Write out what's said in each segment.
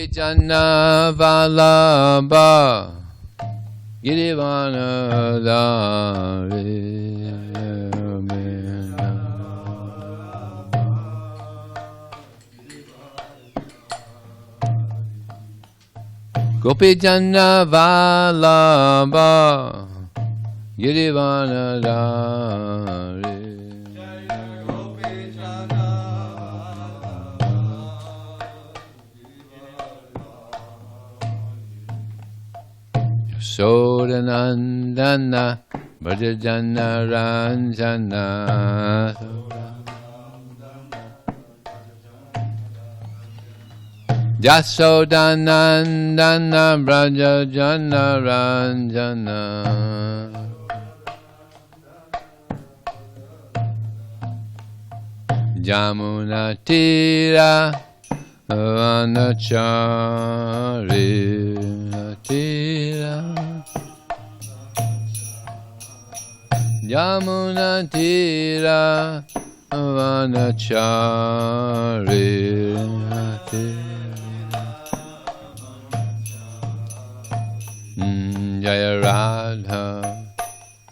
Gopijana Vallabha Girivanadari Gopijana Vallabha Girivanadari Sodanandana Brajajana Ranjana Jasodanandana Brajajana Ranjana Jamuna Tira Vanachari Tira Jamuna Tira Vanachari Jaya Radha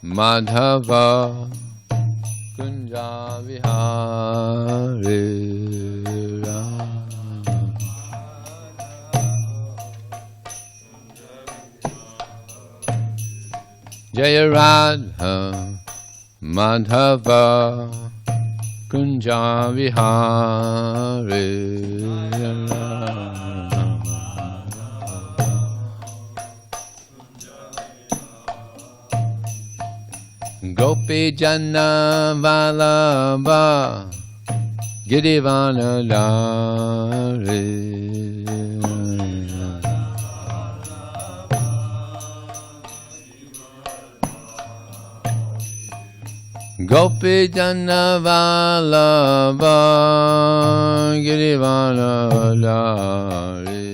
Madhava Kunja Vihari Jaya Radha Madhava Kunja Vihari Gopi Jana Vallabha Girivanadari Gopi Jana Vallabha Girivanadari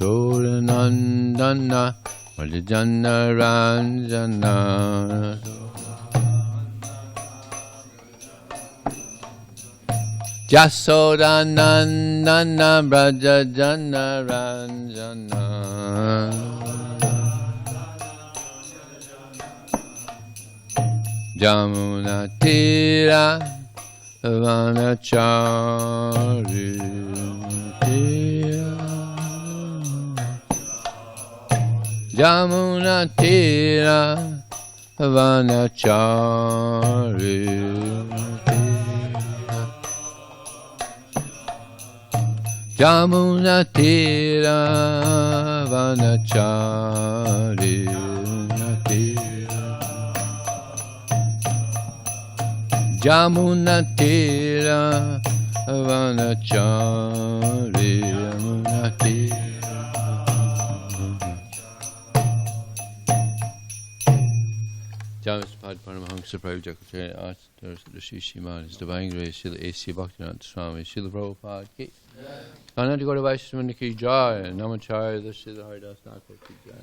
Sodanandana Brajajana Ranjana Jasodanandana Brajajana Ranjana Jamuna Tira Vanachari Jamuna Tira Vanachari Jamuna Tira Vanachari Jamuna Tira Vanachari Jamuna Tira Jamispad Paramahansa Prabhupada Rishi His Divine Grace Srila A.C. Bhaktivinoda Swami Srila Prabhupada Ki Ananta Gaura Vaishnava Ki Jai Namacharya Srila Haridas Thakur Ki Jai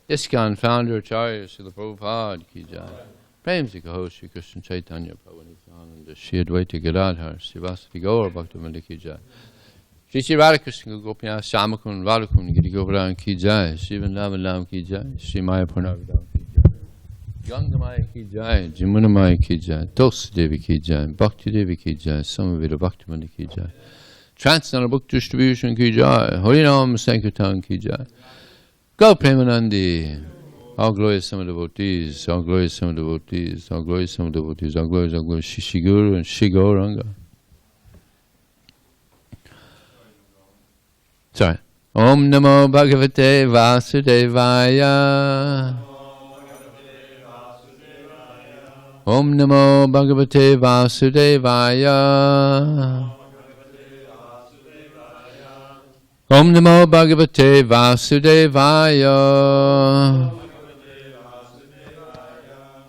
ISKCON Founder Acharya Srila Prabhupada Ki Jai Prem Sika Ho Sri Krishna Chaitanya Prabhu Nityananda Shri Advaita Gadadhar Sri Vasati Gaura Bhaktivinoda Ki Jai Shri Radhakrishna Gopinath Shamakun Radhakun Giri Govardhan Ki Jai Shri Vrindavan Ki Jai Shri Maya Purnavadam Ki Jai Ganga Maya Ki Jai Jamuna Maya Ki Jai Tulsi Devi Ki Jai Bhakti Devi Ki Jai Samaveda Bhaktivinoda Ki Jai Transcendental Book Distribution Ki Jai Harinam Sankirtan Ki Jai Go Premanandi All glory some devotees, all glory some devotees, all glory some devotees, all glory Shishi Guru and Shri Gauranga. Sorry. Om Namo Bhagavate Vasudevaya. Om Namo Bhagavate Vasudevaya. Om Namo Bhagavate Vasudevaya.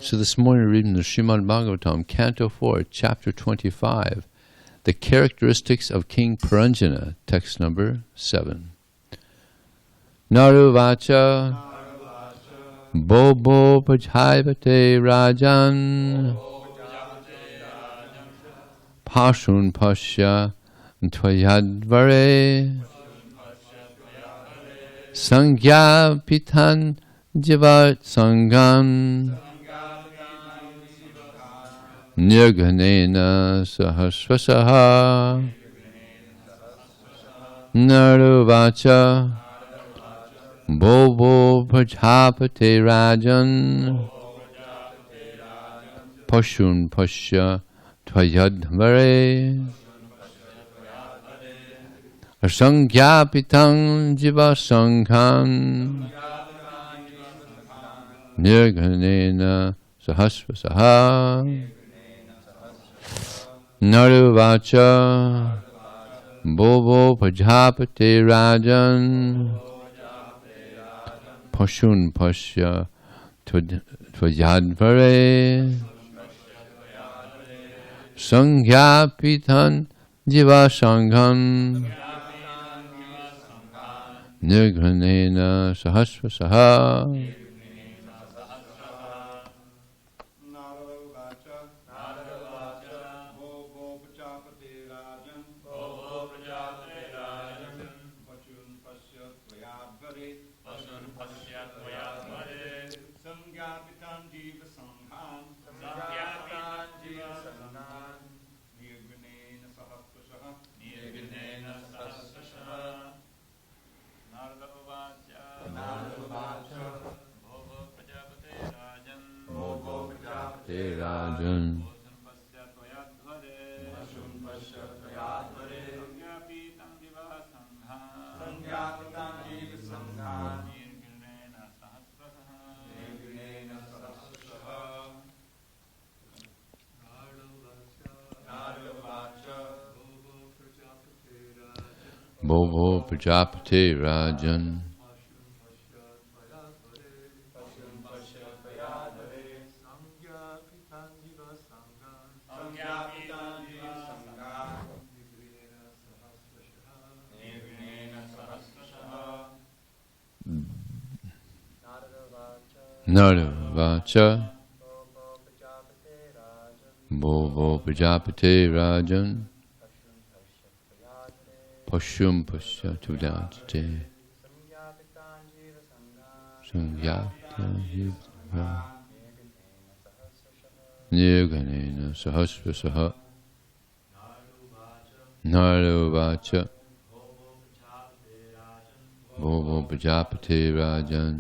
So this morning we're reading the srimadbhagavatam, Canto 4, Chapter 25, The Characteristics of King Puranjana, text number 7. Naruvacha Bobo Pajayate Rajan Pashun Pasya Tvayadvare Sangya Pitan Jivat Sangam Nirganena Sahasvasaha Naruvacha Bobo Prajapate Rajan Pashun Pasya Tvayadvare Asangyapitam Jiva Sangham Nirganena Sahasvasaha Naruvacha Bobo Prajapate Rajan Pashun Pasya Tvayadvare Sangyapitan Jiva Sangham Nirghanena Sahasvasaha Rajan Bobo Prajapate Rajan Naravacha Bobo Prajapate Rajan Pashum Pasya Tudajate Sangyata Nirganena Sahasvasaha Naravacha Bobo Prajapate Rajan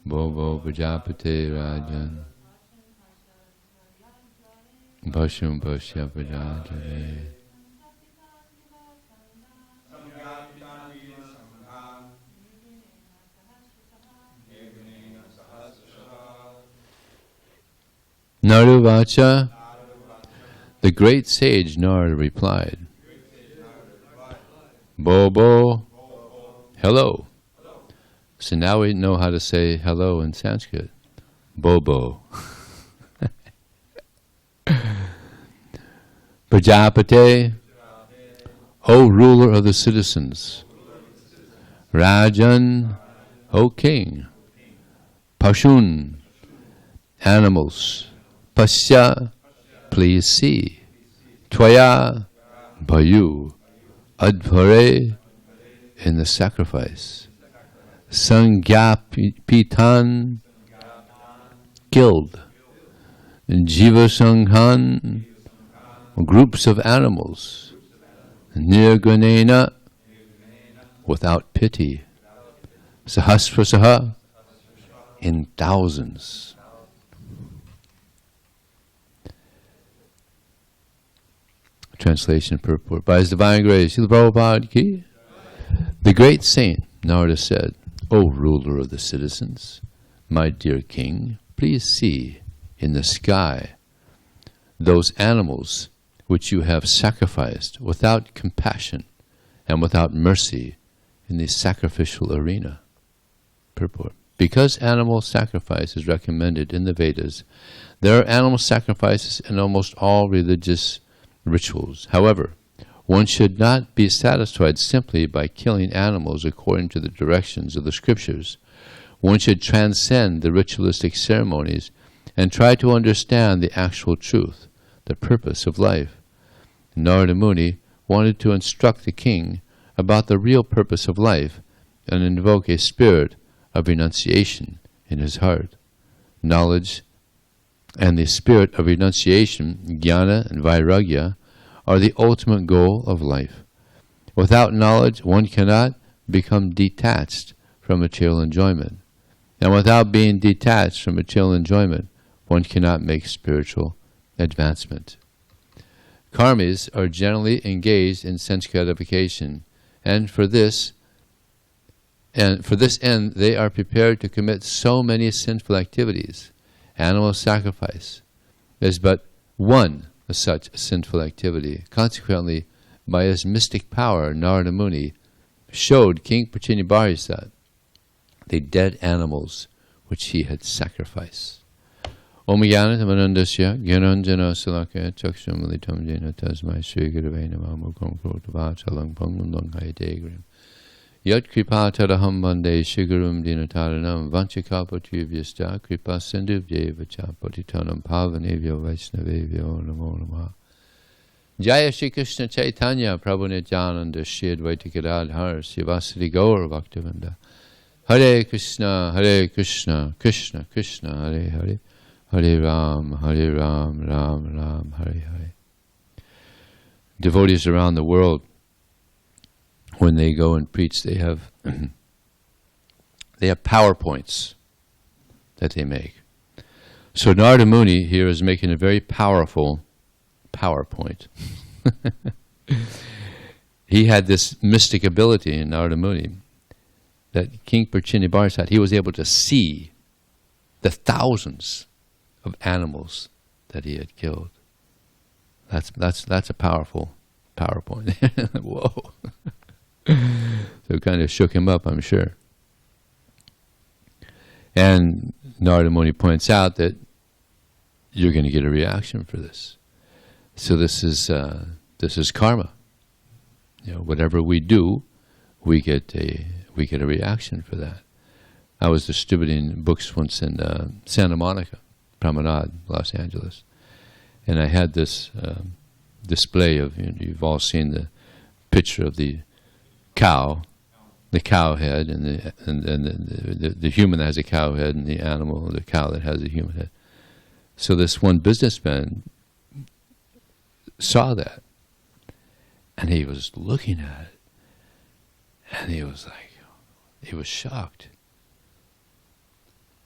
Bobo Prajapate Rajan Pashum Pasya Prajapate Naruvacha, the great sage Narada replied, Bobo, hello. So now we know how to say hello in Sanskrit. Bobo. Prajapate, O ruler of the citizens. Rajan, O king. Pashun, animals. Pasya, please see. Tvaya, by you. Advare, in the sacrifice. Sangyapitan, killed. Jiva Sanghan, groups of animals. Nirganena, without pity. Sahasrasaha, in thousands. Translation purport. By His Divine Grace, Srila Prabhupada ki. The great saint, Narada said, O ruler of the citizens, my dear king, please see in the sky those animals which you have sacrificed without compassion and without mercy in the sacrificial arena. Purport. Because animal sacrifice is recommended in the Vedas, there are animal sacrifices in almost all religious rituals. However, one should not be satisfied simply by killing animals according to the directions of the scriptures. One should transcend the ritualistic ceremonies and try to understand the actual truth, the purpose of life. Narada Muni wanted to instruct the king about the real purpose of life and invoke a spirit of renunciation in his heart. Knowledge and the spirit of renunciation, jnana and vairagya, are the ultimate goal of life. Without knowledge, one cannot become detached from material enjoyment. And without being detached from material enjoyment, one cannot make spiritual advancement. Karmis are generally engaged in sense gratification, and for this end they are prepared to commit so many sinful activities. Animal sacrifice is but one such sinful activity. Consequently, by his mystic power, Narada Muni showed King Prachinabharisa the dead animals which he had sacrificed. Om Jnanatamandasya Gyananjana Salakaya Chaksham Militam Jena Tasmai Sri Gurave Namah Mukam Krotavachalang Pangundang Hayadegrim Yat Kripa Tadaham Bande Shigurum Dinataranam Vanchikapatyuvyasta Kripa Sindhuvjeva Patitanam Pavanevyo Vaishnavevyo Namo Namah. Jaya Shri Krishna Chaitanya Prabhu Nityananda Shri Advaita Gadadhar Sivasadi Gaur Bhaktivinoda Hare Krishna, Krishna Krishna, Hare Hare, Hare Ram, Ram Ram, Hare Hare. Devotees around the world, when they go and preach, they have PowerPoints that they make. So Narada Muni here is making a very powerful PowerPoint. He had this mystic ability in Narada Muni that King Prachinabharisa had. He was able to see the thousands of animals that he had killed. That's a powerful PowerPoint. Whoa. So it kind of shook him up, I'm sure. And Narada Muni points out that you're going to get a reaction for this. So this is karma. You know, whatever we do, we get a reaction for that. I was distributing books once in Santa Monica Promenade, Los Angeles, and I had this display of, you've all seen the picture of the cow head, and the human that has a cow head, and the animal, the cow that has a human head. So this one businessman saw that, and he was looking at it, and he was shocked.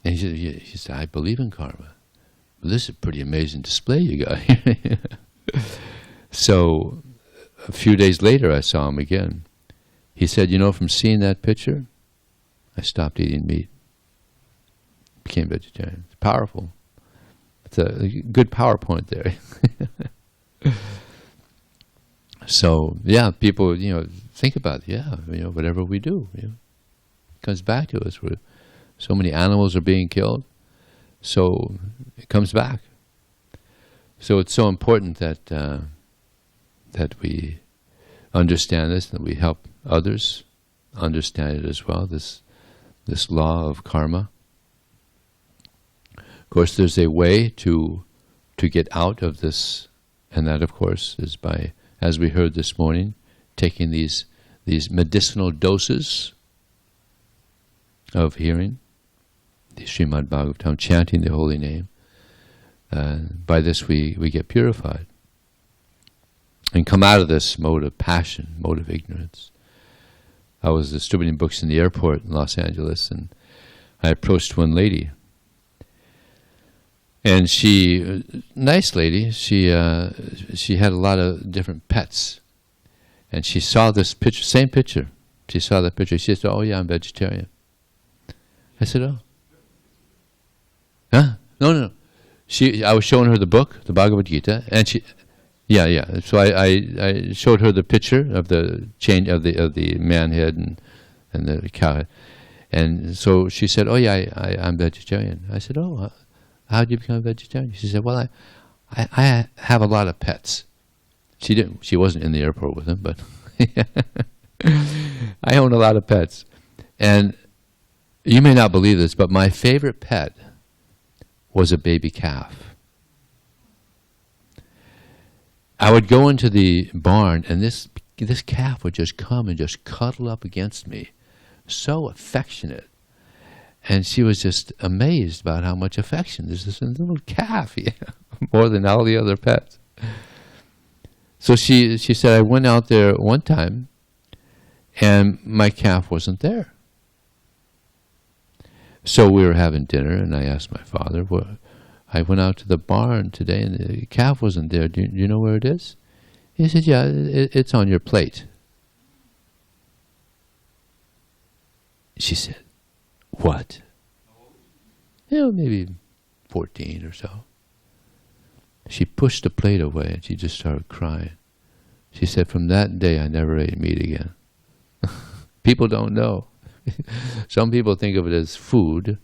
And he said, I believe in karma. But this is a pretty amazing display you got here. So a few days later I saw him again. He said, from seeing that picture, I stopped eating meat. Became vegetarian. It's powerful. It's a good PowerPoint there. So, people, think about it. Whatever we do, it comes back to us. So many animals are being killed, so it comes back. So it's so important that we understand this, that we help others understand it as well, this law of karma. Of course, there's a way to get out of this, and that, of course, is by, as we heard this morning, taking these medicinal doses of hearing, the srimadbhagavatam, chanting the holy name. By this we get purified and come out of this mode of passion, mode of ignorance. I was distributing books in the airport in Los Angeles, and I approached one lady. And she, nice lady, she had a lot of different pets. And she saw this picture, same picture. She saw that picture. She said, "Oh yeah, I'm vegetarian." I said, "Oh." Huh? No. I was showing her the book, the Bhagavad Gita, and Yeah. So I showed her the picture of the change of the man head and the cow head. And so she said, "Oh yeah, I'm vegetarian." I said, "Oh, how did you become a vegetarian?" She said, "Well, I have a lot of pets." She wasn't in the airport with him, but I own a lot of pets. And you may not believe this, but my favorite pet was a baby calf. I would go into the barn, and this calf would just come and just cuddle up against me. So affectionate. And she was just amazed about how much affection. There's this little calf, more than all the other pets. So she said, I went out there one time, and my calf wasn't there. So we were having dinner, and I asked my father, well, I went out to the barn today, and the calf wasn't there. Do you know where it is? He said, yeah, it's on your plate. She said, what? Maybe 14 or so. She pushed the plate away and she just started crying. She said, from that day I never ate meat again. People don't know. Some people think of it as food,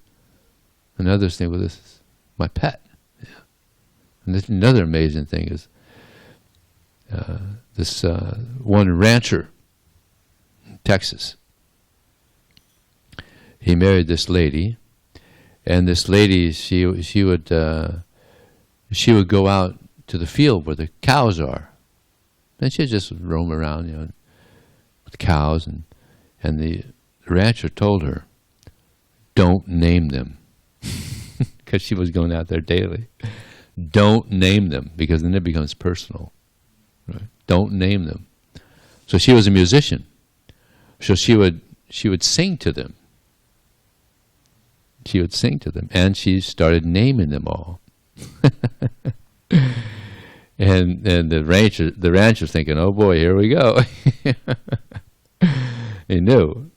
and others think, well, this is my pet. Yeah. And this, another amazing thing is this one rancher in Texas. He married this lady, and this lady, she would go out to the field where the cows are, and she'd just roam around, with cows, and the rancher told her, don't name them, because she was going out there daily. Don't name them, because then it becomes personal. Right? Don't name them. So she was a musician, so she would sing to them. She would sing to them, and she started naming them all. and the rancher's thinking, oh boy, here we go. He knew.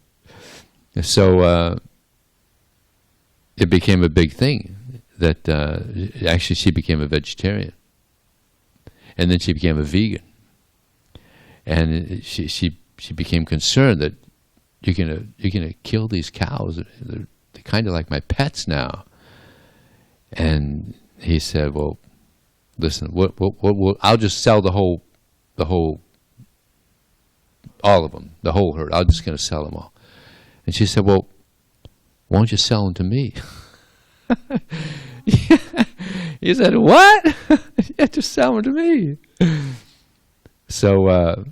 So it became a big thing that actually she became a vegetarian, and then she became a vegan, and she became concerned that you're gonna kill these cows. They're kind of like my pets now. And he said, well, listen, I'll just sell all of them, the whole herd. I'm just going to sell them all. And she said, well, why don't you sell them to me? He said, what? Yeah, just sell them to me. So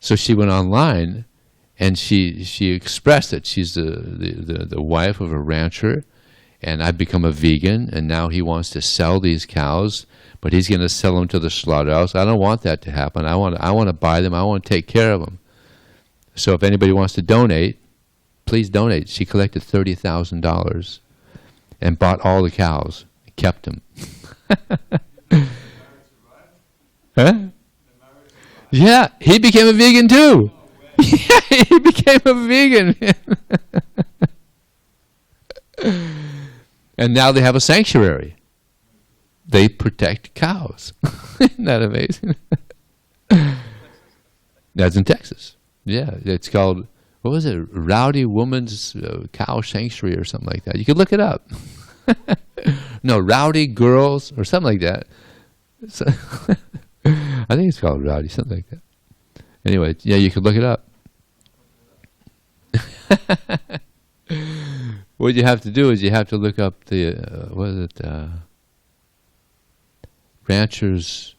she went online, and she expressed that she's the wife of a rancher, and I've become a vegan, and now he wants to sell these cows, but he's going to sell them to the slaughterhouse. I don't want that to happen. I want to buy them. I want to take care of them. So if anybody wants to donate, please donate. She collected $30,000 and bought all the cows, kept them. Huh? Yeah, he became a vegan too. Yeah, he became a vegan. And now they have a sanctuary. They protect cows. Isn't that amazing? That's in Texas. Yeah, it's called, what was it? Rowdy Woman's Cow Sanctuary or something like that. You could look it up. No, Rowdy Girls or something like that. So I think it's called Rowdy, something like that. Anyway, yeah, you could look it up. What you have to do is you have to look up the, rancher's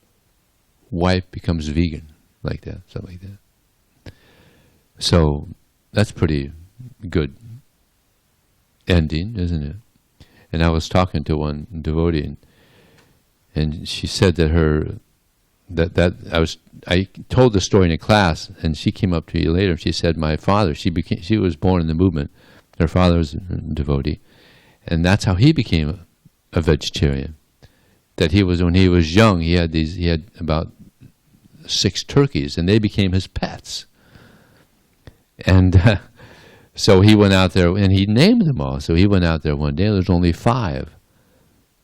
wife becomes vegan, like that, something like that. So that's pretty good ending, isn't it? And I was talking to one devotee, and she said that I told the story in a class, and she came up to me later. She said, my father, she was born in the movement. Her father was a devotee, and that's how he became a vegetarian. That when he was young, he had about 6 turkeys, and they became his pets. And so he went out there, and he named them all. So he went out there one day, and there was only 5.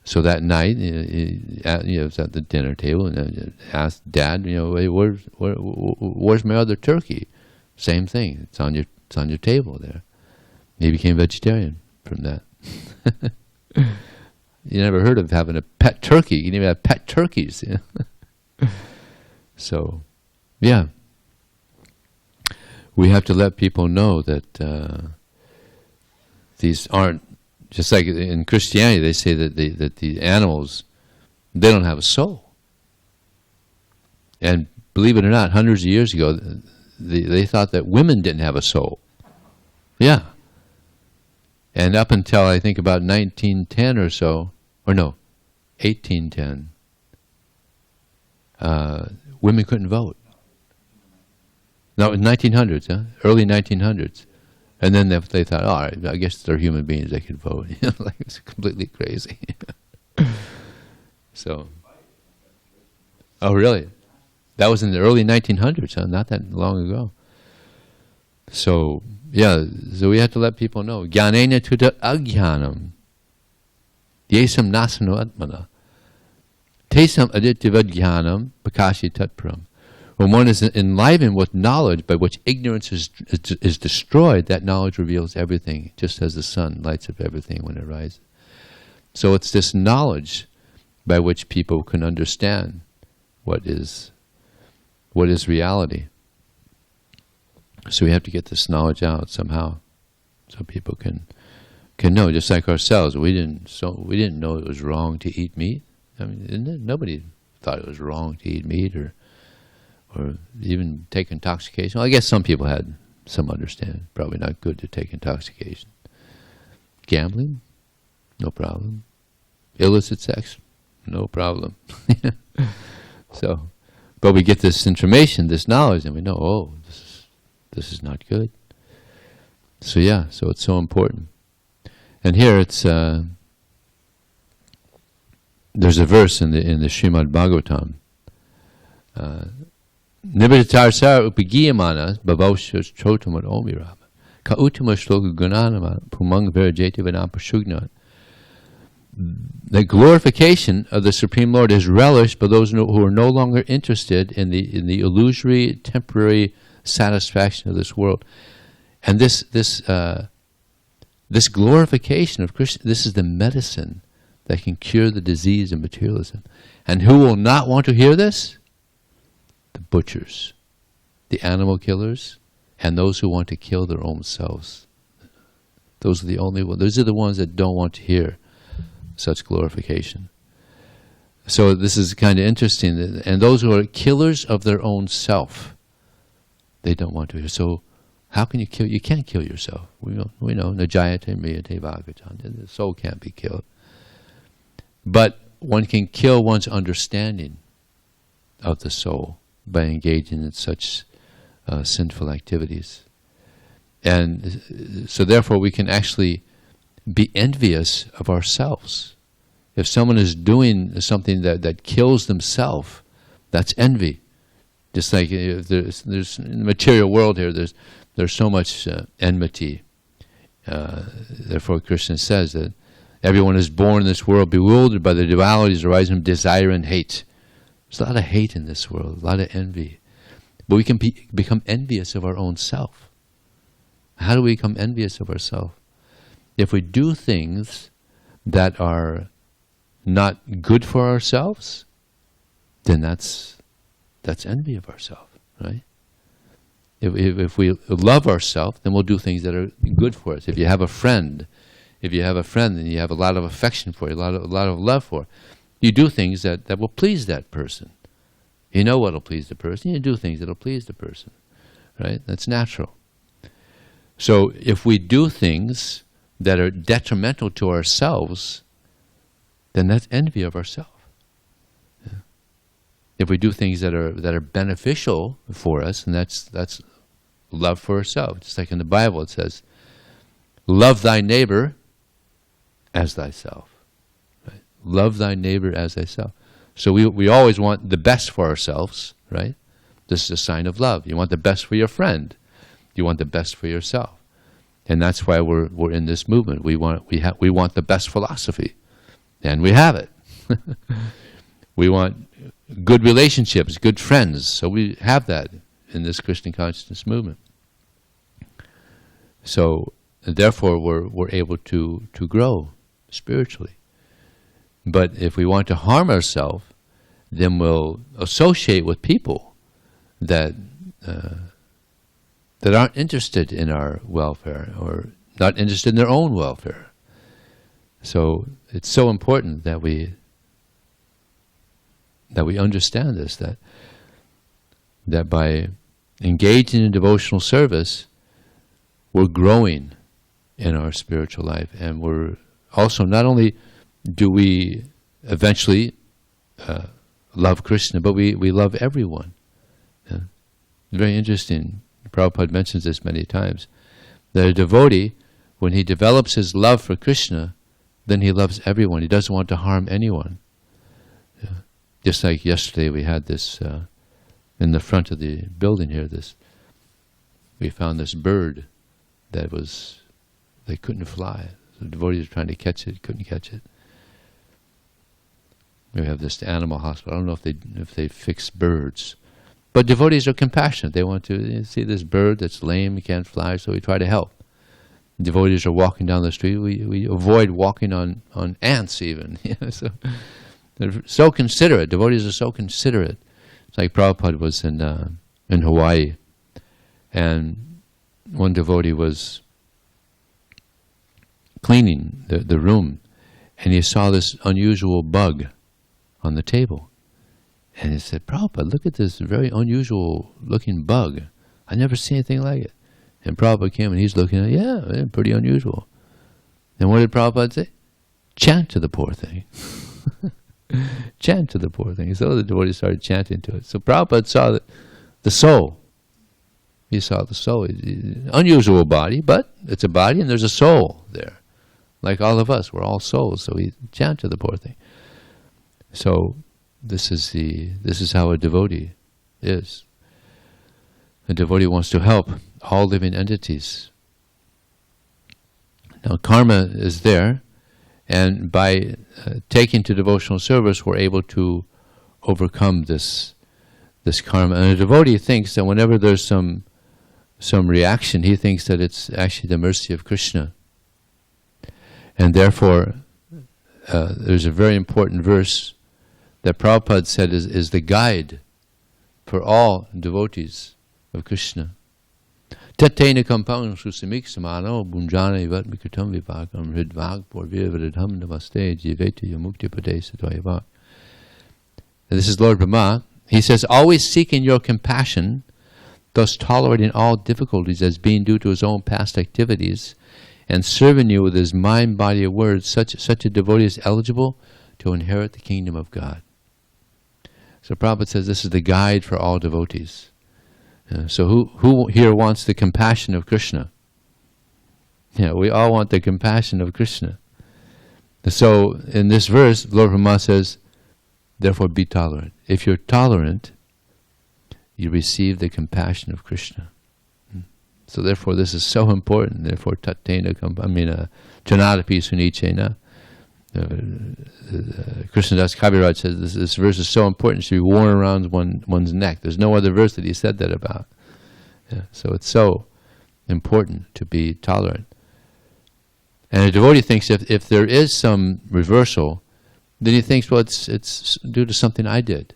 So that night, he was at the dinner table and asked Dad, hey, where's my other turkey? Same thing. It's on your table there. He became vegetarian from that. You never heard of having a pet turkey. You didn't even have pet turkeys. So, yeah. We have to let people know that these aren't, just like in Christianity, they say that the animals, they don't have a soul. And believe it or not, hundreds of years ago, they thought that women didn't have a soul. Yeah. And up until I think about 1910 or so, or no, 1810, women couldn't vote. No, in 1900s, early 1900s. And then they thought, all right, I guess they're human beings, they could vote. Like, it's completely crazy. So, oh really? That was in the early 1900s, not that long ago. So, yeah, so we have to let people know. Jnanena tuta ajnanam. Yesam nasano atmana. Tesam aditya jnanam bhakashi tatparam. When one is enlivened with knowledge by which ignorance is destroyed, that knowledge reveals everything, just as the sun lights up everything when it rises. So it's this knowledge by which people can understand what is reality. So we have to get this knowledge out somehow, so people can know. Just like ourselves, we didn't know it was wrong to eat meat. I mean, nobody thought it was wrong to eat meat or even take intoxication. Well, I guess some people had some understanding. Probably not good to take intoxication. Gambling, no problem. Illicit sex, no problem. So, but we get this information, this knowledge, and we know, oh, this is not good. So yeah, so it's so important. And here it's there's a verse in the srimadbhagavatam. Nibhitatar sar upagiyamana bhavaushas chotamad omirama ka uttama shloka gunanama pumang virajeti vadam prashugnat. The glorification of the Supreme Lord is relished by those who are no longer interested in the illusory, temporary satisfaction of this world. And this glorification of Krishna, this is the medicine that can cure the disease of materialism. And who will not want to hear this? The butchers, the animal killers, and those who want to kill their own selves. Those are the only ones. Those are the ones that don't want to hear such glorification. So this is kind of interesting. And those who are killers of their own self, they don't want to hear. So how can you kill? You can't kill yourself. We know najayate mriyate bhagavatam. The soul can't be killed. But one can kill one's understanding of the soul by engaging in such sinful activities. And so therefore we can actually be envious of ourselves. If someone is doing something that kills themselves, that's envy. Just like if there's in the material world here, there's so much enmity. Therefore Krishna says that everyone is born in this world bewildered by the dualities arising from desire and hate. There's a lot of hate in this world, a lot of envy. But we can become envious of our own self. How do we become envious of ourselves? If we do things that are not good for ourselves, then that's envy of ourselves, right? If we love ourselves, then we'll do things that are good for us. If you have a friend and you have a lot of affection for, a lot of love for, you do things that will please that person. You know what will please the person. You do things that will please the person, right? That's natural. So if we do things that are detrimental to ourselves, then that's envy of ourselves. Yeah. If we do things that are beneficial for us, and that's love for ourselves. Just like in the Bible it says, love thy neighbor as thyself. Right? Love thy neighbor as thyself. So we always want the best for ourselves, right? This is a sign of love. You want the best for your friend. You want the best for yourself. And that's why we're in this movement. We want the best philosophy. And we have it. We want good relationships, good friends. So we have that in this Krishna consciousness movement. So therefore we're able to grow spiritually. But if we want to harm ourselves, then we'll associate with people that aren't interested in our welfare or not interested in their own welfare. So it's so important that we understand this, that by engaging in devotional service, we're growing in our spiritual life, and we're also, not only do we eventually love Krishna, but we love everyone. Very interesting. Prabhupada mentions this many times, that a devotee, when he develops his love for Krishna, then he loves everyone. He doesn't want to harm anyone. Just like yesterday we had this, in the front of the building here, we found this bird that they couldn't fly. The devotees were trying to catch it, couldn't catch it. We have this animal hospital. I don't know if they fix birds. But devotees are compassionate. They want to see this bird that's lame, can't fly, so we try to help. Devotees are walking down the street. We avoid walking on ants even. So they're so considerate. Devotees are so considerate. It's like Prabhupada was in Hawaii, and one devotee was cleaning the room, and he saw this unusual bug on the table. And he said, Prabhupada, look at this very unusual looking bug. I never seen anything like it. And Prabhupada came and he's looking at it, yeah, pretty unusual. And what did Prabhupada say? Chant to the poor thing. Chant to the poor thing. So the devotees started chanting to it. So Prabhupada saw the soul. He saw the soul. Unusual body, but it's a body and there's a soul there. Like all of us, we're all souls. So we chant to the poor thing. So this is how a devotee is. A devotee wants to help all living entities. Now karma is there, and by taking to devotional service, we're able to overcome this karma. And a devotee thinks that whenever there's some reaction, he thinks that it's actually the mercy of Krishna. And therefore, there's a very important verse that Prabhupada said is the guide for all devotees of Krishna. Tatena kampang susamik samano bunjana ivat mikutam vipakam hridvag porvirvadham namaste jiveta yamukti padesa dvayavak. This is Lord Brahma. He says, always seeking your compassion, thus tolerating all difficulties as being due to his own past activities, and serving you with his mind, body, and words, such a devotee is eligible to inherit the kingdom of God. So Prabhupada says this is the guide for all devotees. So who here wants the compassion of Krishna? Yeah, we all want the compassion of Krishna. So in this verse, Lord Brahma says, therefore be tolerant. If you're tolerant, you receive the compassion of Krishna. So therefore this is so important. Therefore tattena janadapi sunichena. Krishnadas Kaviraj says this verse is so important, it should be worn around one's neck. There's no other verse that he said that about. Yeah, so it's so important to be tolerant. And a devotee thinks if there is some reversal, then he thinks, well, it's due to something I did.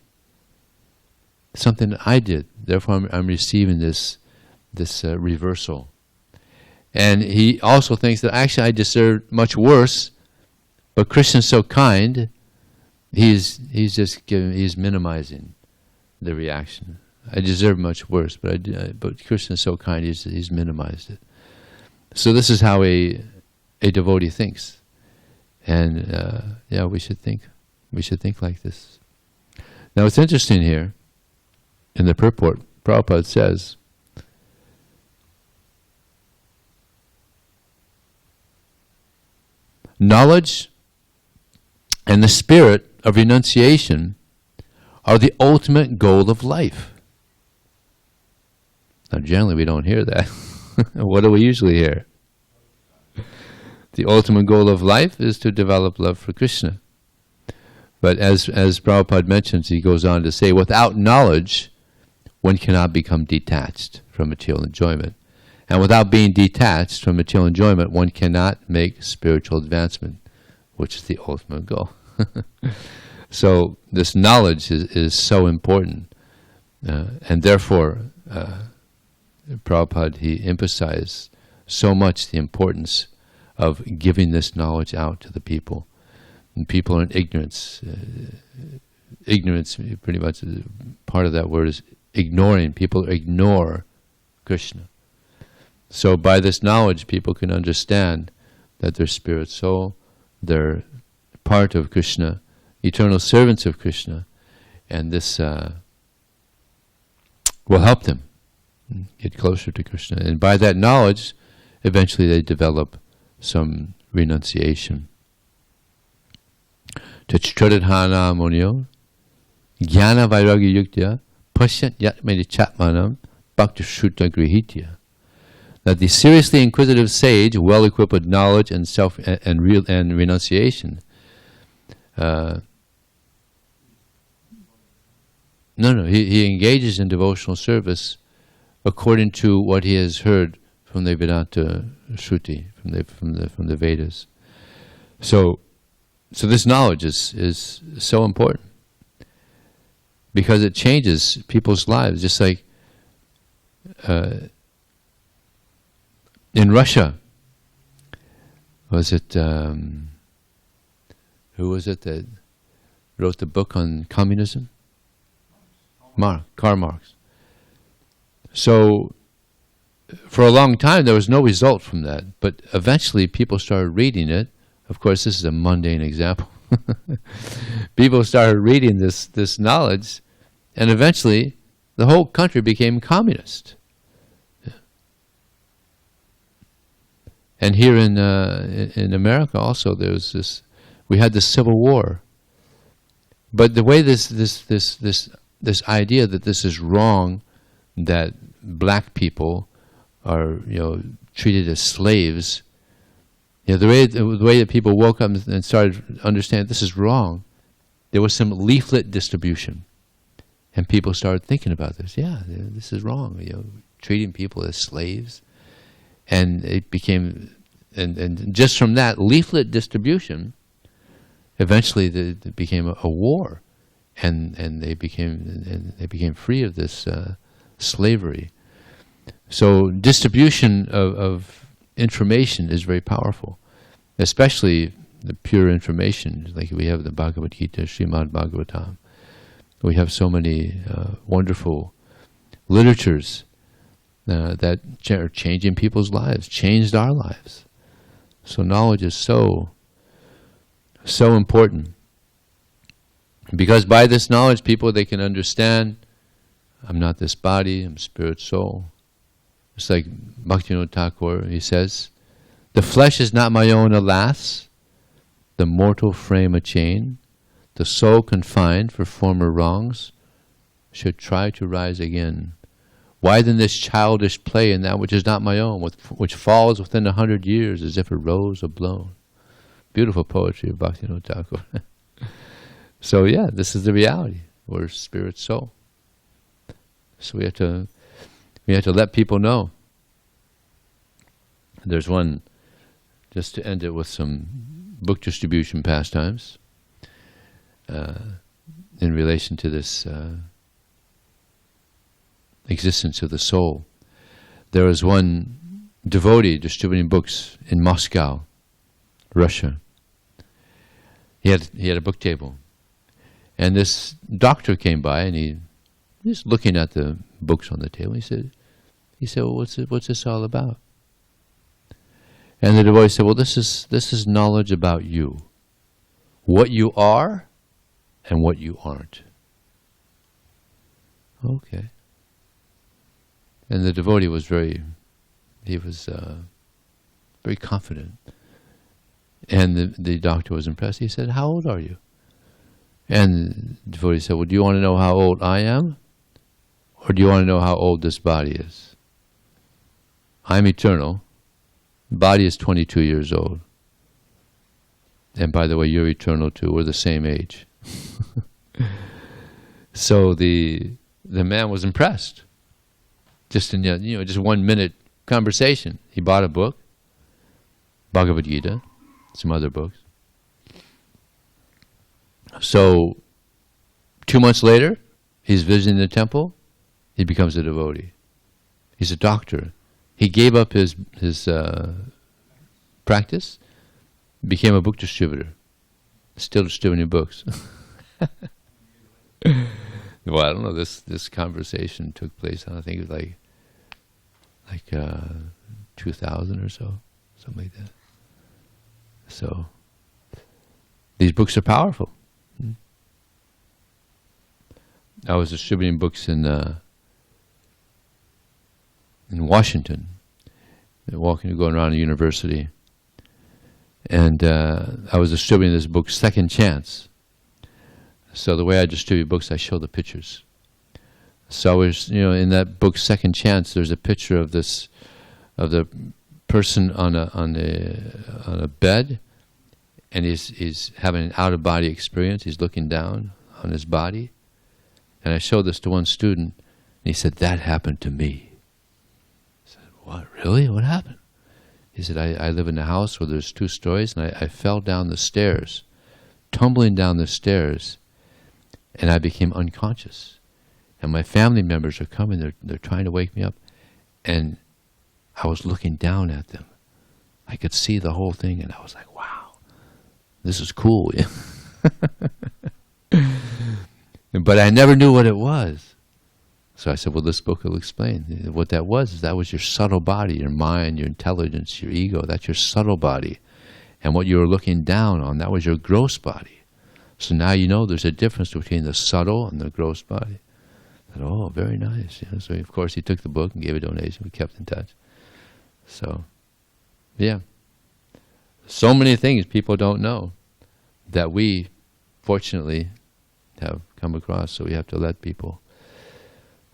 Something that I did. Therefore I'm receiving this reversal. And he also thinks that actually I deserved much worse, but Krishna's so kind, he's minimizing the reaction. I deserve much worse, but Krishna's so kind, he's minimized it. So this is how a devotee thinks, and we should think like this. Now it's interesting here in the purport. Prabhupada says, knowledge and the spirit of renunciation are the ultimate goal of life. Now generally we don't hear that. What do we usually hear? The ultimate goal of life is to develop love for Krishna. But as Prabhupada mentions, he goes on to say, without knowledge, one cannot become detached from material enjoyment. And without being detached from material enjoyment, one cannot make spiritual advancement, which is the ultimate goal. So this knowledge is so important. And therefore, Prabhupada, he emphasized so much the importance of giving this knowledge out to the people. And people are in ignorance. Ignorance, pretty much, part of that word is ignoring. People ignore Krishna. So by this knowledge, people can understand that they're spirit soul, they're part of Krishna, eternal servants of Krishna, and this will help them get closer to Krishna. And by that knowledge, eventually they develop some renunciation. Tachitradhana munyo jnana vairagya yuktya pasyat yatmedi chatmanam bhakti shrutta grihitya. That the seriously inquisitive sage, well equipped with knowledge and and renunciation, he engages in devotional service according to what he has heard from the Vedanta Shruti, from the Vedas. So this knowledge is so important because it changes people's lives. Just like in Russia, was it who was it that wrote the book on communism? Karl Marx. So for a long time there was no result from that, but eventually people started reading it. Of course, this is a mundane example. People started reading this knowledge, and eventually the whole country became communist. Yeah. And here in America also, there was we had the Civil War. But the way this idea that this is wrong, that black people are treated as slaves. The way that people woke up and started understanding this is wrong, there was some leaflet distribution, and people started thinking about this. Yeah, this is wrong. Treating people as slaves, and it became, and just from that leaflet distribution, eventually it became a war, and they became free of this slavery. So distribution of information is very powerful, especially the pure information. Like we have the Bhagavad Gita, srimadbhagavatam. We have so many wonderful literatures that are changing people's lives, changed our lives. So knowledge is so important. Because by this knowledge, they can understand, I'm not this body, I'm spirit soul. It's like Bhaktivinoda Thakur, he says, the flesh is not my own, alas, the mortal frame a chain, the soul confined for former wrongs, should try to rise again. Why then this childish play in that which is not my own, which falls within 100 years as if a rose are blown? Beautiful poetry of Bhaktivinoda Thakur. So yeah, this is the reality. We're spirit soul. So we have to let people know. There's one, just to end it with some book distribution pastimes in relation to this existence of the soul. There was one devotee distributing books in Moscow, Russia. He had a book table, and this doctor came by, and he was looking at the books on the table. He said, "Well, what's this all about?" And the devotee said, "Well, this is knowledge about you, what you are, and what you aren't." Okay. And the devotee was very confident. And the doctor was impressed. He said, "How old are you?" And the devotee said, "Well, do you want to know how old I am? Or do you want to know how old this body is? I'm eternal. The body is 22 years old. And by the way, you're eternal too. We're the same age." So the man was impressed. Just in just 1 minute conversation, he bought a book, Bhagavad Gita, some other books. So 2 months later, he's visiting the temple. He becomes a devotee. He's a doctor. He gave up his practice, became a book distributor, still distributing books. Well, I don't know. This conversation took place. I think it was like 2000 or so, something like that. So these books are powerful. I was distributing books in Washington, going around a university, and I was distributing this book, Second Chance. So the way I distribute books, I show the pictures. So I was, in that book, Second Chance, there's a picture of the person on a bed, and he's having an out-of-body experience. He's looking down on his body. And I showed this to one student, and he said, "That happened to me." I said, "What, really? What happened?" He said, I live in a house where there's 2 stories, and I fell down the stairs, tumbling down the stairs, and I became unconscious. And my family members are coming, they're trying to wake me up, and I was looking down at them. I could see the whole thing, and I was like, wow, this is cool. But I never knew what it was. So I said, well, this book will explain. What that was your subtle body, your mind, your intelligence, your ego. That's your subtle body. And what you were looking down on, that was your gross body. So now you know there's a difference between the subtle and the gross body. I said, oh, very nice. So of course he took the book and gave a donation. We kept in touch. So, yeah. So many things people don't know that we, fortunately, have come across. So we have to let people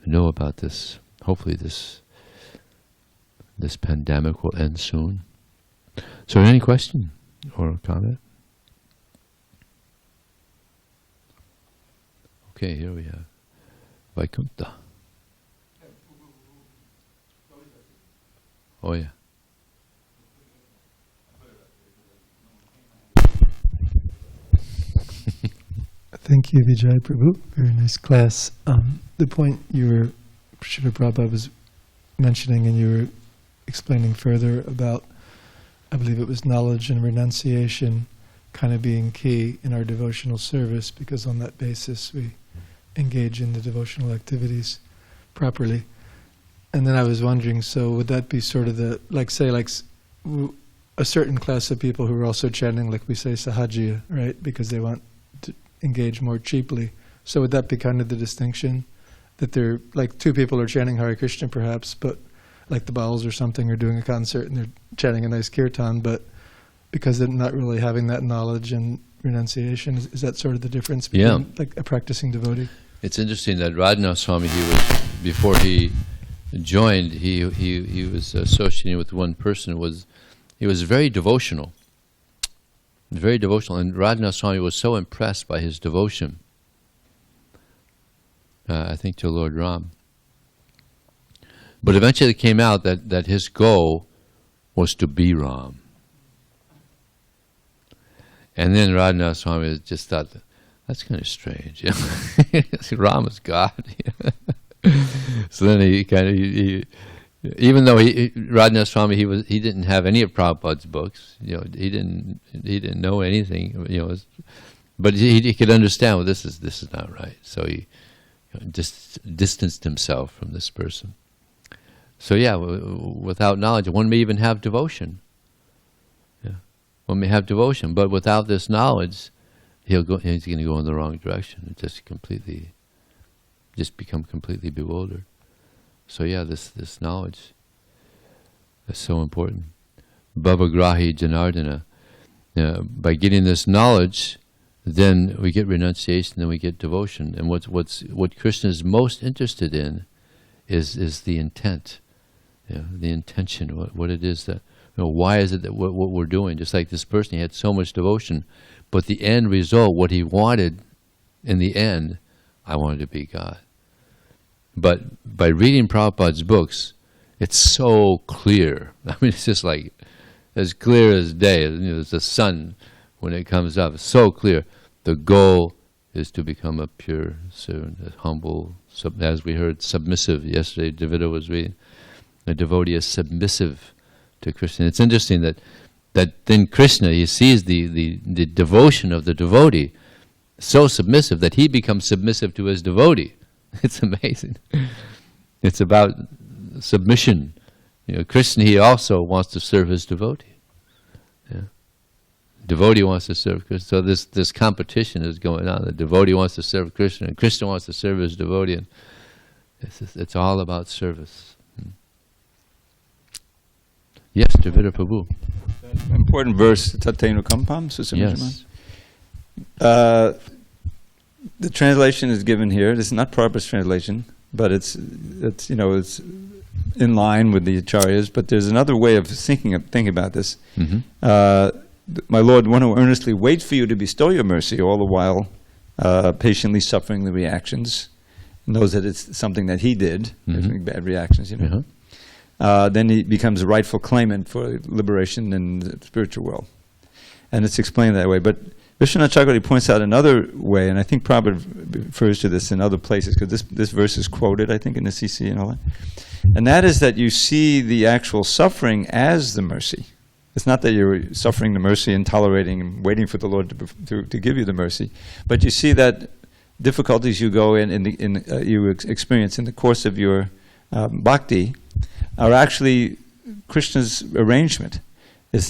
know about this. Hopefully this pandemic will end soon. So any question or comment? Okay, here we have Vaikuntha. Oh yeah. Thank you, Vijay Prabhu. Very nice class. The point Srila Prabhupada was mentioning, and you were explaining further about, I believe it was knowledge and renunciation kind of being key in our devotional service, because on that basis we engage in the devotional activities properly. And then I was wondering, so would that be sort of a certain class of people who are also chanting, like we say, Sahajiya, right? Because they want to engage more cheaply. So would that be kind of the distinction? That they're like 2 people are chanting Hare Krishna perhaps, but like the Bals or something are doing a concert and they're chanting a nice kirtan, but because they're not really having that knowledge and renunciation, is that sort of the difference between like a practicing devotee? It's interesting that Radhanath Swami, before he joined, he was associating with one person. He was very devotional. Very devotional, and Radhanath Swami was so impressed by his devotion, I think to Lord Ram. But eventually it came out that his goal was to be Ram. And then Radhanath Swami just thought, that's kind of strange. Ram is God. So then he even though Radhanath Swami, he didn't have any of Prabhupada's books. He didn't know anything. But he could understand. Well, this is not right. So he just distanced himself from this person. So yeah, without knowledge, one may even have devotion. Yeah, one may have devotion, but without this knowledge, he's going to go in the wrong direction and just become completely bewildered. So yeah, this knowledge is so important. Bhavagrahi Janardana. By getting this knowledge, then we get renunciation, then we get devotion. And what Krishna is most interested in is the intent, the intention, what it is that, why is it that what we're doing? Just like this person, he had so much devotion, but the end result, what he wanted, in the end, I wanted to be God. But by reading Prabhupada's books, it's so clear. I mean, it's just like as clear as day. It's the sun when it comes up. It's so clear. The goal is to become a pure servant, a humble, as we heard, submissive. Yesterday, Devita was reading. A devotee is submissive to Krishna. It's interesting that then Krishna, he sees the devotion of the devotee so submissive that he becomes submissive to his devotee. It's amazing. It's about submission. Krishna, he also wants to serve his devotee. Yeah. Devotee wants to serve Krishna. So this competition is going on. The devotee wants to serve Krishna, and Krishna wants to serve his devotee. And it's all about service. Yes, Devita Prabhu. Important verse, Tatenu Kampam, Yes. The translation is given here. This is not Prabhupada's translation, but it's in line with the acharyas. But there's another way of thinking about this. Mm-hmm. My Lord, one who earnestly waits for you to bestow your mercy, all the while patiently suffering the reactions, knows that it's something that he did, bad reactions, then he becomes a rightful claimant for liberation in the spiritual world. And it's explained that way. But Vishwanath Chakravarti points out another way, and I think Prabhupada refers to this in other places, because this verse is quoted, I think, in the CC and all that. And that is that you see the actual suffering as the mercy. It's not that you're suffering the mercy and tolerating and waiting for the Lord to give you the mercy, but you see that difficulties you go you experience in the course of your bhakti are actually Krishna's arrangement.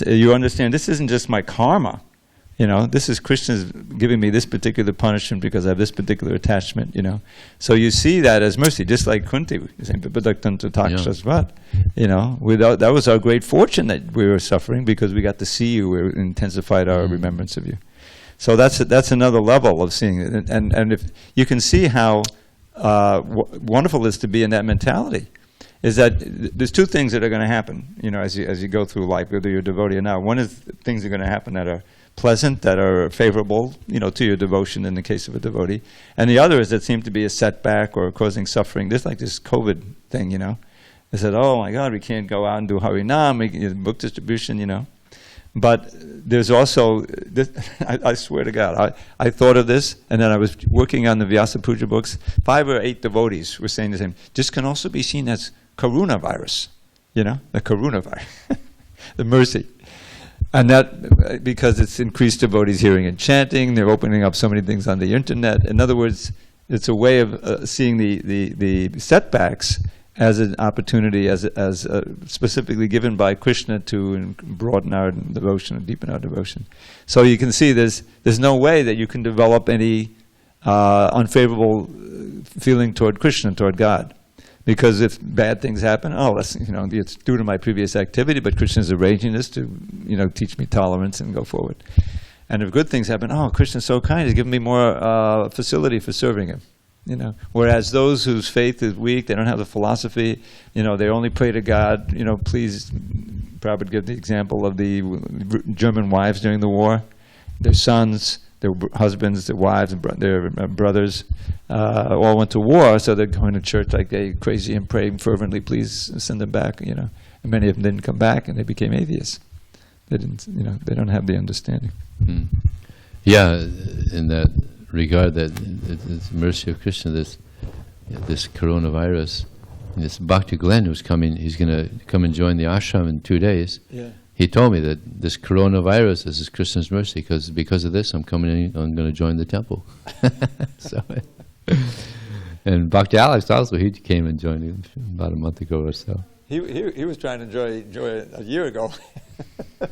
You understand, this isn't just my karma. This is Krishna's giving me this particular punishment because I have this particular attachment, So you see that as mercy, just like Kunti, that was our great fortune that we were suffering because we got to see you, we intensified our remembrance of you. So that's another level of seeing it. And if you can see how wonderful it is to be in that mentality, is that there's two things that are going to happen, as you go through life, whether you're a devotee or not. One is things that are going to happen that are pleasant, that are favorable, to your devotion in the case of a devotee. And the other is that seem to be a setback or causing suffering. There's like this COVID thing, They said, oh my God, we can't go out and do Harinam, book distribution, But there's also, I swear to God, I thought of this, and then I was working on the Vyasa Puja books. 5 or 8 devotees were saying the same. This can also be seen as coronavirus, the coronavirus, the mercy. And that, because it's increased devotees hearing and chanting, they're opening up so many things on the internet. In other words, it's a way of seeing the setbacks as an opportunity, as specifically given by Krishna to broaden our devotion and deepen our devotion. So you can see there's no way that you can develop any unfavorable feeling toward Krishna, toward God. Because if bad things happen, that's, it's due to my previous activity, but Krishna's arranging this to, teach me tolerance and go forward. And if good things happen, Krishna's so kind, he's given me more facility for serving him. Whereas those whose faith is weak, they don't have the philosophy, they only pray to God. Please, Prabhupada give the example of the German wives during the war. Their sons, their husbands, their wives, and their brothers all went to war, so they're going to church like they crazy and praying fervently, please send them back, And many of them didn't come back, and they became atheists. They didn't, they don't have the understanding. Mm. Yeah, in that regard, that it's the mercy of Krishna, this coronavirus, this Bhakti Glenn who's coming, he's going to come and join the ashram in 2 days. Yeah. He told me that this coronavirus is Krishna's mercy, because of this I'm going to join the temple. So, and Bhakti Alex also, he came and joined him about a month ago or so. He was trying to enjoy it a year ago.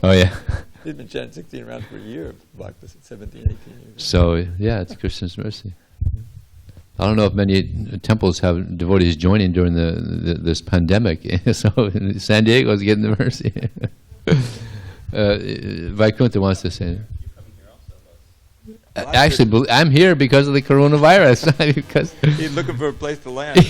Oh yeah. He'd been chanting 16 rounds per year, like 17, 18 years. So yeah, it's Krishna's mercy. I don't know if many temples have devotees joining during this pandemic. So SanDiego is getting the mercy. Vaikuntha wants to say. Actually, I'm here because of the coronavirus. Because he's looking for a place to land.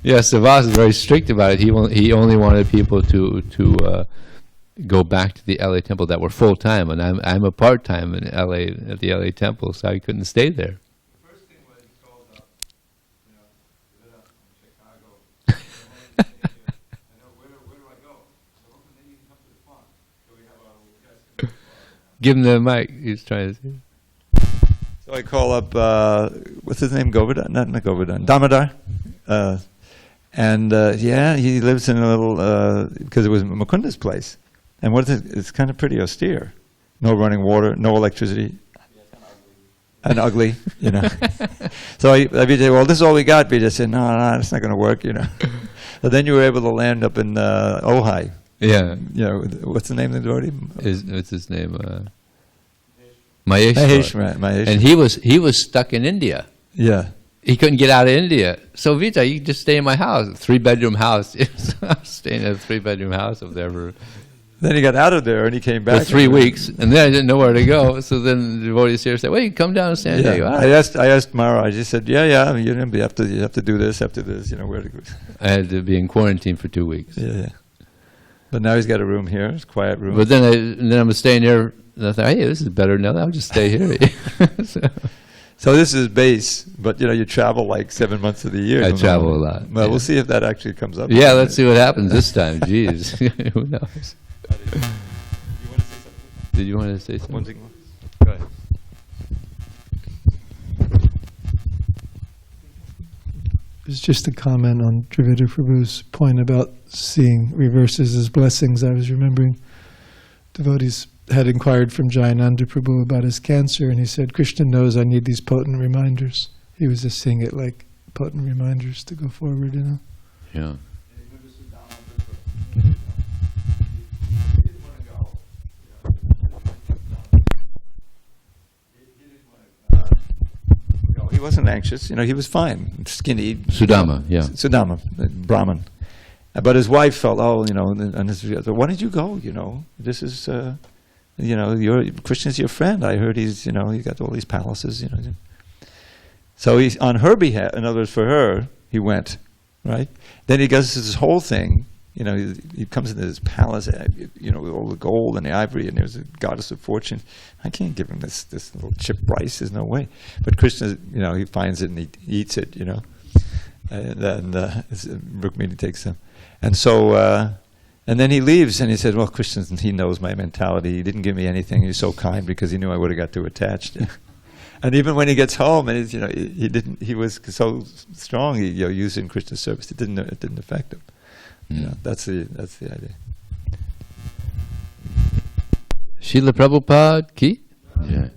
Yeah, Savas is very strict about it. He only wanted people to go back to the LA temple that were full time, and I'm a part time in LA at the LA temple, so I couldn't stay there. The first thing was he called up, lit up from Chicago. I know, where do I go? So then you can come to the farm. So we have our guests come to the farm. Give him the mic. He's trying to say. So I call up, what's his name? Govardhan? Not Govardhan. Damodar. He lives in a little, because it was Mukunda's place. And what is it? It's kind of pretty austere. No running water, no electricity. And ugly, So Vijay said, well, this is all we got. Vijay said, no, it's not going to work, So then you were able to land up in Ojai. Yeah. What's the name of the devotee? What's his name? Maheshwar. And he was stuck in India. Yeah. He couldn't get out of India. So Vijay, you can just stay in my house, 3-bedroom house. I'm staying in a 3-bedroom house up there for. Then he got out of there and he came back for 3 weeks, and then I didn't know where to go. So then the devotees here said, "Well, you come down to SanDiego." Yeah. I asked Maharaj. He said, "Yeah, you have to do this after this. Where to go." I had to be in quarantine for 2 weeks. Yeah. But now he's got a room here, it's a quiet room. But then I'm staying here, and I thought, hey, this is better than that. I'll just stay here. So this is base, but you travel like 7 months of the year. I travel a lot. Well, we'll see if that actually comes up. Yeah, let's see what happens this time. Jeez, who knows? Did you want to say something? One thing more. Go ahead. It's just a comment on Trivedi Prabhu's point about seeing reverses as blessings. I was remembering devotees had inquired from Jayananda Prabhu about his cancer, and he said, Krishna knows I need these potent reminders. He was just seeing it like potent reminders to go forward, Yeah. He wasn't anxious, he was fine, skinny. Sudama, yeah. Sudama, Brahman. But his wife felt, why did you go, This is, Krishna's your friend. I heard he's, he got all these palaces, So he's, on her behalf, in other words, for her, he went, right? Then he does this whole thing, he comes into this palace, with all the gold and the ivory, and there's a goddess of fortune. I can't give him this little chip rice, there's no way. But Krishna, he finds it and he eats it, and then Rukmini takes him. And so, and then he leaves and he said, well, Krishna, he knows my mentality. He didn't give me anything. He's so kind because he knew I would have got too attached. And even when he gets home, and he was so strong, he used it in Krishna's service. It didn't affect him. That's the idea. Srila Prabhupada ki? Yeah.